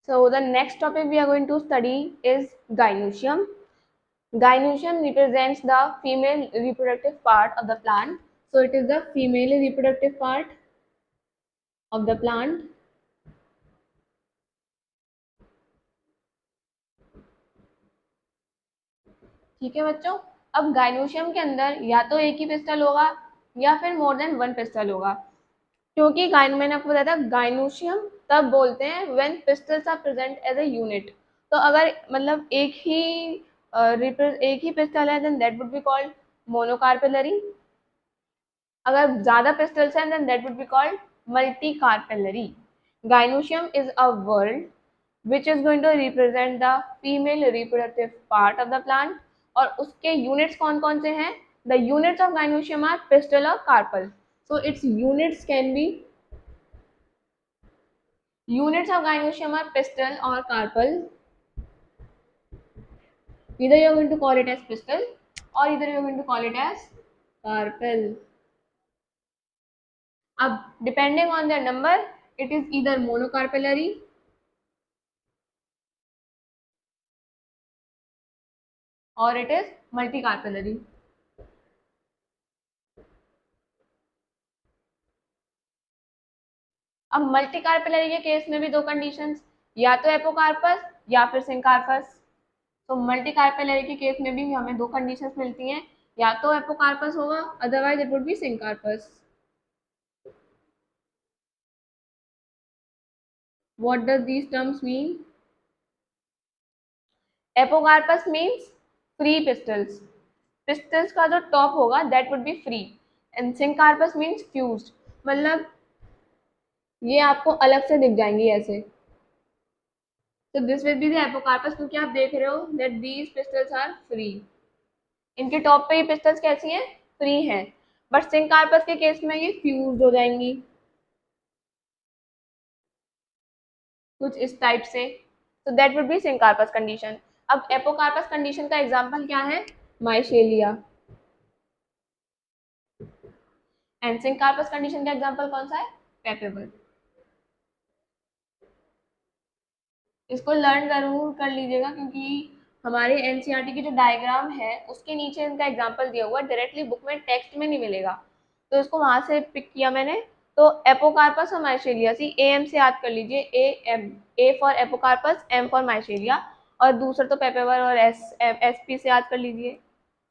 So the next topic we are going to study is gynoecium. Gynoecium represents the female reproductive part of the plant. So it is the female reproductive part of the plant. ठीक है बच्चों, अब gynoecium के अंदर या तो एक ही पिस्टल होगा या फिर मोर देन वन पिस्टल होगा, क्योंकि मैंने आपको बताया था गाइनोशियम तब बोलते हैं when pistils are present as a unit. तो अगर मतलब एक ही पिस्टल है then that would be called monocarpellary. अगर ज्यादा पिस्टल्स हैं then that would be called multicarpellary. Gynoecium is a word which is going to represent the female reproductive part of the plant, और उसके units कौन कौन से हैं? The units of gynoecium are pistil or carpel. So its units of gynoecium are pistil or carpel. Either you are going to call it as pistil or either you are going to call it as carpel. अब depending on their number, it is either monocarpellary or it is multicarpellary. अब मल्टीकार्पेलरी के case में भी दो conditions, या तो apocarpous या फिर सिंकार्पस। तो मल्टीकार्पेलरी के केस में भी हमें दो कंडीशंस मिलती हैं, या तो एपोकार्पस होगा otherwise it would be syncarpous. What does these terms mean? Apocarpous means free pistils, pistils का जो टॉप होगा that would be free, and syncarpous means fused, मतलब ये आपको अलग से दिख जाएंगी ऐसे। तो this will be the apocarpous, क्योंकि आप देख रहे हो that these pistils are free, इनके टॉप पे ये पिस्टल्स कैसी हैं? फ्री हैं। बट सिंकार्पस के केस में ये फ्यूज्ड हो जाएंगी कुछ इस टाइप से। तो दैट वुड बी सिंकार्पस कंडीशन। अब एपोकार्पस कंडीशन का एग्जांपल क्या है? माइशेलिया। एंड सिंकार्पस कंडीशन का एग्जांपल कौन सा है? पेपेबल। इसको लर्न जरूर कर लीजिएगा, क्योंकि हमारे एनसीईआरटी की जो डायग्राम है उसके नीचे इनका एग्जांपल दिया हुआ है, डायरेक्टली बुक में टेक्स्ट में नहीं मिलेगा, तो इसको वहां से पिक किया मैंने। तो एपोकार्पस और माइशेलियासी ए एम से याद कर लीजिए, A M, A for apocarpous, M for Michelia, और दूसरा तो पेपेवर और एस पी से याद कर लीजिए,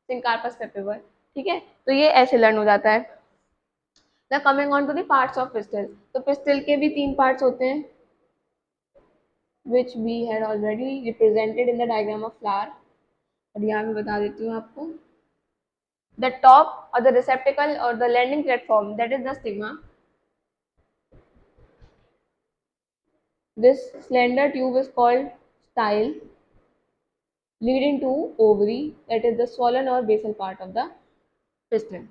सिंकार्पस पेपेवर। ठीक है, तो ये ऐसे लर्न हो जाता है। The coming on to the parts of pistil, तो पिस्टल के भी तीन पार्ट्स होते हैं which we had already represented in the diagram of flower, और यहाँ मैं बता देती हूँ आपको। The top or the receptacle or the landing platform, that is the stigma. This slender tube is called style, leading to ovary, that is the swollen or basal part of the pistil.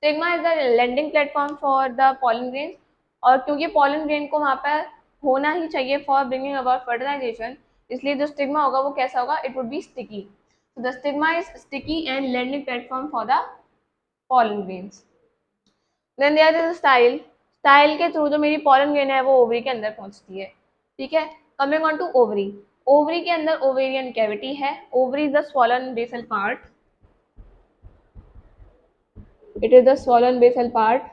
Stigma is the landing platform for the pollen grains, और क्योंकि pollen grain को वहाँ पर होना ही चाहिए for bringing about fertilization, इसलिए जो stigma होगा वो कैसा होगा? It would be sticky. So the stigma is sticky and landing platform for the pollen grains. Then there is a style. Style के थ्रू जो मेरी pollen grain है वो ओवरी के अंदर पहुंचती है। ठीक है, coming on to ovary. Ovary के अंदर ओवेरियन कैविटी है। Ovary is the swollen basal part. It is the swollen basal part.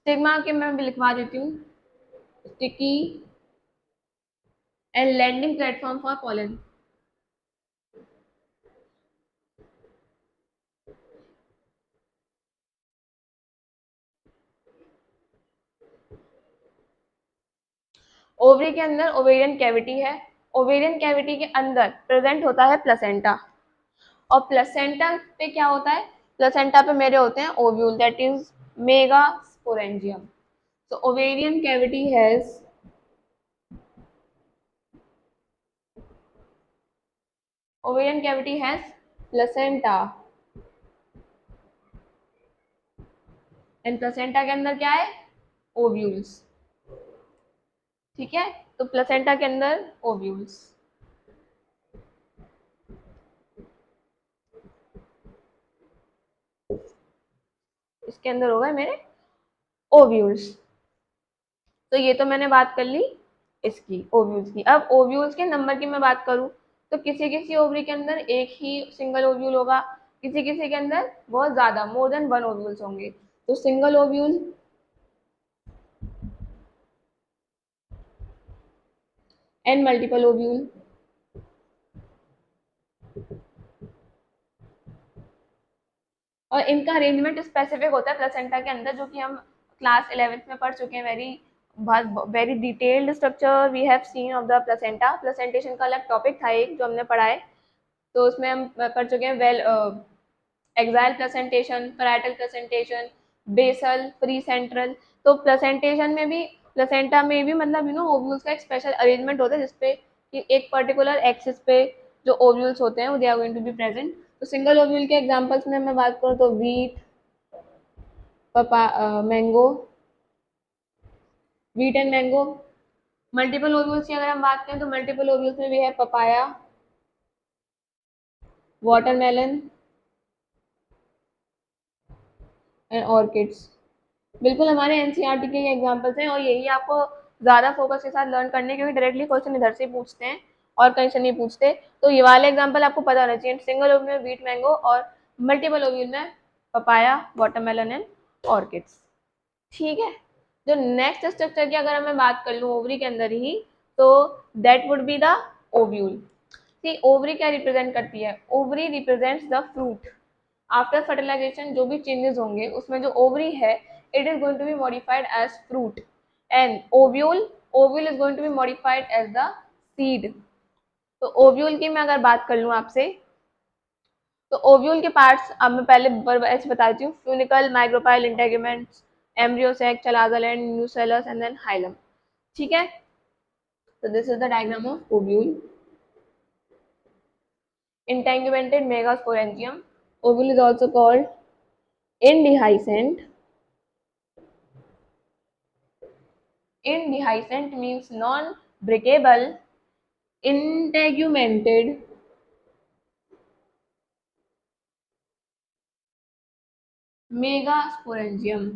Stigma के मैं भी लिखवा देती हूँ, sticky and landing platform for pollen. Ovary के अंदर ओवेरियन कैविटी है। ओवेरियन कैविटी के अंदर प्रेजेंट होता है प्लेसेंटा, और प्लेसेंटा पे क्या होता है? प्लेसेंटा पे मेरे होते हैं ovule, that is mega sporangium. So ovarian cavity has placenta, and placenta के अंदर क्या है? ओव्यूल्स। ठीक है, तो प्लेसेंटा के अंदर ओव्यूल्स, इसके अंदर होगा मेरे ओव्यूल्स। तो ये तो मैंने बात कर ली इसकी ओव्यूल्स की। अब ओव्यूल्स के नंबर की मैं बात करूँ तो किसी किसी ओवरी के अंदर एक ही सिंगल ओव्यूल होगा, किसी किसी के अंदर बहुत ज्यादा मोर देन वन ओव्यूल्स होंगे। तो single ovule and multiple ovule. और इनका अरेंजमेंट स्पेसिफिक होता है प्लेसेंटा के अंदर, जो कि हम क्लास 11th में पढ़ चुके हैं। Very detailed structure we have seen of the placenta. Placentation का अलग टॉपिक था एक जो हमने पढ़ा है, तो उसमें हम पढ़ चुके हैं well axile placentation, parietal placentation, basal, free central. तो प्लेसेंटेशन में भी, प्लेसेंटा में भी मतलब ओव्यूल्स का एक स्पेशल अरेंजमेंट होता है जिसपे कि एक पर्टिकुलर एक्सिस पे जो ओव्यूल्स होते हैं वो they are going to be present. तो सिंगल ओव्यूल के एग्जांपल्स में मैं बात करूँ तो wheat, mango, wheat and mango. Multiple ovules की अगर हम बात करें तो मल्टीपल ओव्यूल्स में भी है पपाया, वाटरमेलन एंड ऑर्किड्स। बिल्कुल हमारे एनसीईआरटी के ये एग्जांपल्स हैं और यही आपको ज़्यादा फोकस के साथ लर्न करने, क्योंकि डायरेक्टली क्वेश्चन इधर से पूछते हैं और कहीं से नहीं पूछते। तो ये वाले एग्जांपल आपको पता होना चाहिए। सिंगल ओव्यूल में वीट मैंगो और मल्टीपल ओव्यूल में पपाया, वाटरमेलन एंड ऑर्किड्स। ठीक है। जो नेक्स्ट स्ट्रक्चर की अगर मैं बात कर लूँ ओवरी के अंदर ही, तो that would be the ovule. See ovary क्या रिप्रेजेंट करती है? Ovary represents the fruit. After fertilization जो भी चेंजेस होंगे उसमें जो ओवरी है it is going to be modified as fruit, and ovule, ovule is going to be modified as the seed. तो ओव्यूल की मैं अगर बात कर लूँ आपसे, तो ओव्यूल के पार्ट्स अब मैं पहले ऐसे बता देती हूँ। Funicle, micropyle, integuments, embryo sac, chalazal and nucellus and then hilum. ठीक है। तो this is the diagram of ovule. Integumented megasporangium. Ovule is also called indehiscent. Indehiscent means non-breakable. Integumented megasporangium.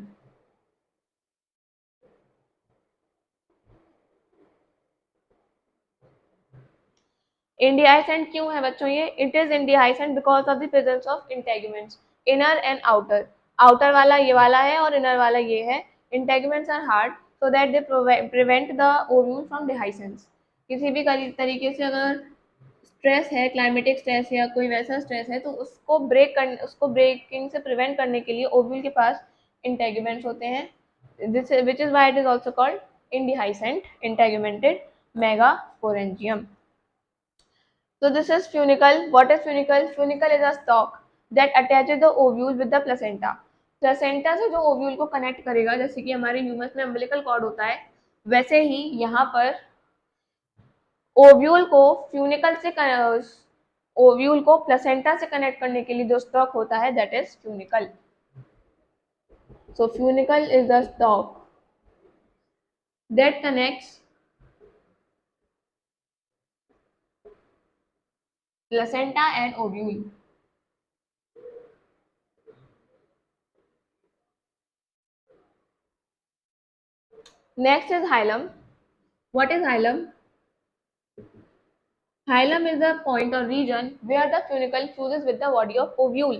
Indehiscent क्यों है बच्चों ये? It is indehiscent because of the presence of integuments, inner and outer. Outer वाला ये वाला है और inner वाला ये है। Integuments are hard so that they prevent the ovule from dehiscence. किसी भी तरीके से अगर स्ट्रेस है, क्लाइमेटिक स्ट्रेस या कोई वैसा स्ट्रेस है, तो उसको ब्रेकिंग से प्रिवेंट करने के लिए ओव्यूल के पास इंटेगुमेंट्स होते हैं। This which is why it is also called indehiscent integumented megasporangium. So this is funicle. What is funicle? Funicle is a stalk that attaches the ovule with the placenta. Placenta से जो ovule को connect करेगा, जैसे कि हमारे humus में umbilical cord होता है, वैसे ही यहाँ पर ओव्यूल को ओव्यूल को प्लेसेंटा से कनेक्ट करने के लिए जो स्टॉक होता है that is funicle. So funicle is the stock that connects placenta and ovule. Next is hilum. What is hilum? Hilum is the point or region where the funicle fuses with the body of ovule.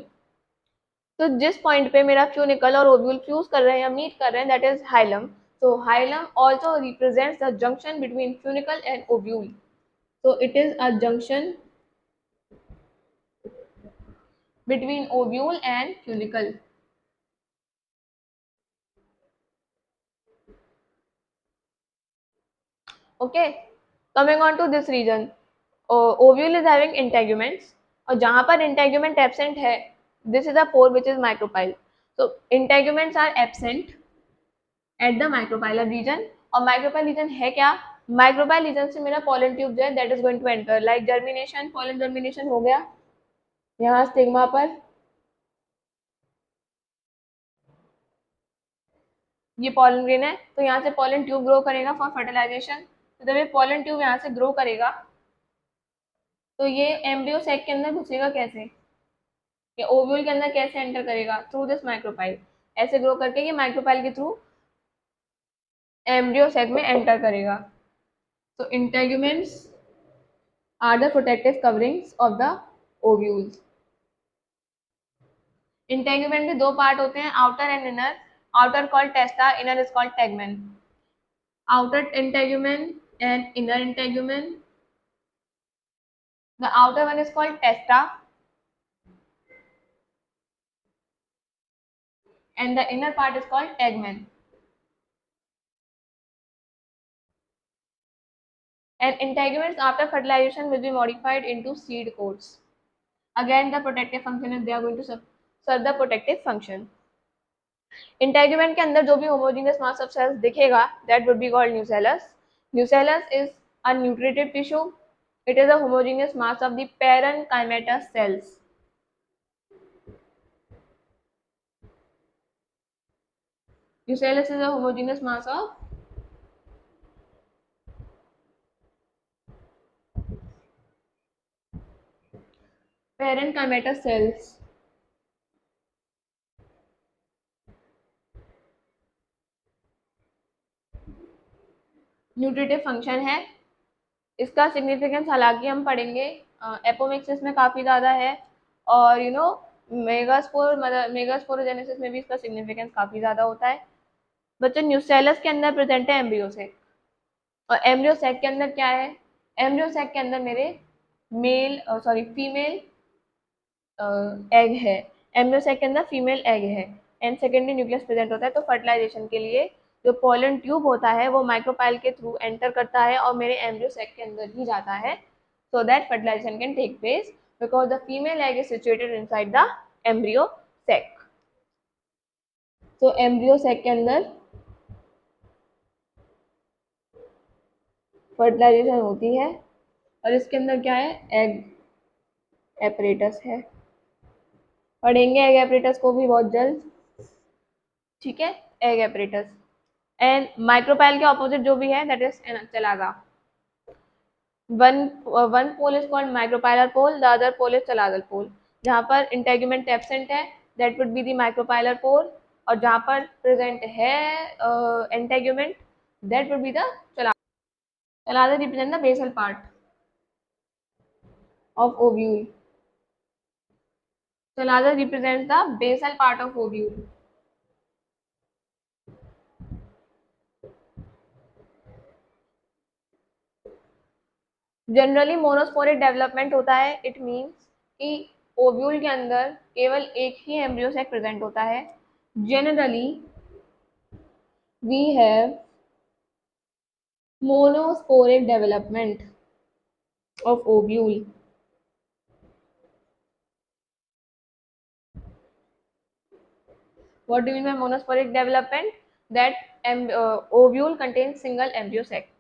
तो जिस point पे मेरा funicle और ovule fuse कर रहे हैं या meet कर रहे हैं that is hilum. so hilum also represents the junction between funicle and ovule. So it is a junction between ovule and funicle. Okay, coming on to this region, ovule is having integuments और जहाँ पर integument absent है this is a pore which is micropyle. So integuments are absent at the micropylar reason. और micropyle reason है क्या? Micropyle reason से मेरा pollen tube जो है that is going to enter, like germination, pollen germination हो गया यहाँ स्टिग्मा पर, ये पॉलन ग्रेन है तो यहाँ से पॉलन ट्यूब ग्रो करेगा फॉर फर्टिलाइजेशन। तो जब ये पॉलन ट्यूब यहाँ से ग्रो करेगा तो ये एम्ब्रियो सैक के अंदर घुसेगा कैसे, ये ओव्यूल के अंदर कैसे एंटर करेगा? Through this micropyle. ऐसे ग्रो करके ये माइक्रोपाइल के थ्रू एम्ब्रियो सेक में एंटर करेगा। तो integuments are the protective coverings of the ovules. Integument में दो पार्ट होते हैं, outer and inner. Outer called testa, inner is called tegmen. Outer integument and inner integument, the outer one is called testa and the inner part is called tegmen. And integuments after fertilization will be modified into seed coats. Again the protective function is they are going to serve the protective function. Integument के अंदर जो भी homogeneous mass of cells दिखेगा that would be called nucellus. Nucellus is a nutritive tissue. It is a homogeneous mass of the parenchymatous cells. Nucellus is a homogeneous mass of parenchymatous cells. Nutritive function है इसका। Significance हालांकि हम पढ़ेंगे apomixis में काफ़ी ज़्यादा है, और मेगास्पोरोजेनेसिस में भी इसका सिग्निफिकेंस काफ़ी ज़्यादा होता है। बच्चों न्यूसेलस के अंदर प्रेजेंट है एम्ब्रियोसेक, और एम्ब्रियोसेक के अंदर क्या है? एम्ब्रियोसेक के अंदर मेरे फीमेल एग है। एम्ब्रियोसेक के अंदर फीमेल एग है एंड सेकेंडरी न्यूक्लियस प्रेजेंट होता है। तो फर्टिलाइजेशन के लिए जो पोलन ट्यूब होता है वो माइक्रोपाइल के थ्रू एंटर करता है और मेरे एम्ब्रियोसेक के अंदर ही जाता है, so that fertilization can take place because the female egg is situated inside the embryo sac. तो embryo sac के अंदर फर्टिलाइजेशन होती है और इसके अंदर क्या है? एग एपरेटस है। पढ़ेंगे एग एपरेटस को भी बहुत जल्द, ठीक है। एग एपरेटस एंड माइक्रोपाइल के ऑपोजिट जो भी है that is chalaza. one pole is called micropylar pole, the other pole is चलागल pole. जहाँ पर integument absent है that would be the micropylar pole, और जहाँ पर present है integument that would be the चलागल. चलागल represent the basal part of ovule. चलागल represents the basal part of ovule. Generally monosporic development होता है। It means कि ovule के अंदर केवल एक ही एम्ब्रियो सेक प्रेजेंट होता है। Generally we have monosporic development of ovule. What do you mean by monosporic development? That ovule contains single embryo sac.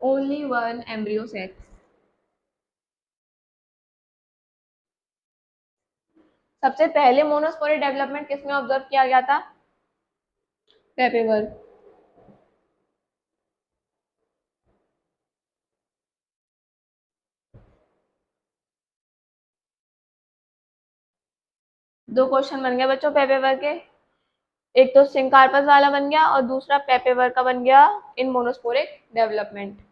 Only one embryo sac. सबसे पहले मोनोस्पोरिक डेवलपमेंट किसमें ऑब्जर्व किया गया था? पेपेवर। दो क्वेश्चन बन गए बच्चों पेपेवर के, एक तो सिंकार्पस वाला बन गया और दूसरा पेपेवर का बन गया इन मोनोस्पोरिक डेवलपमेंट।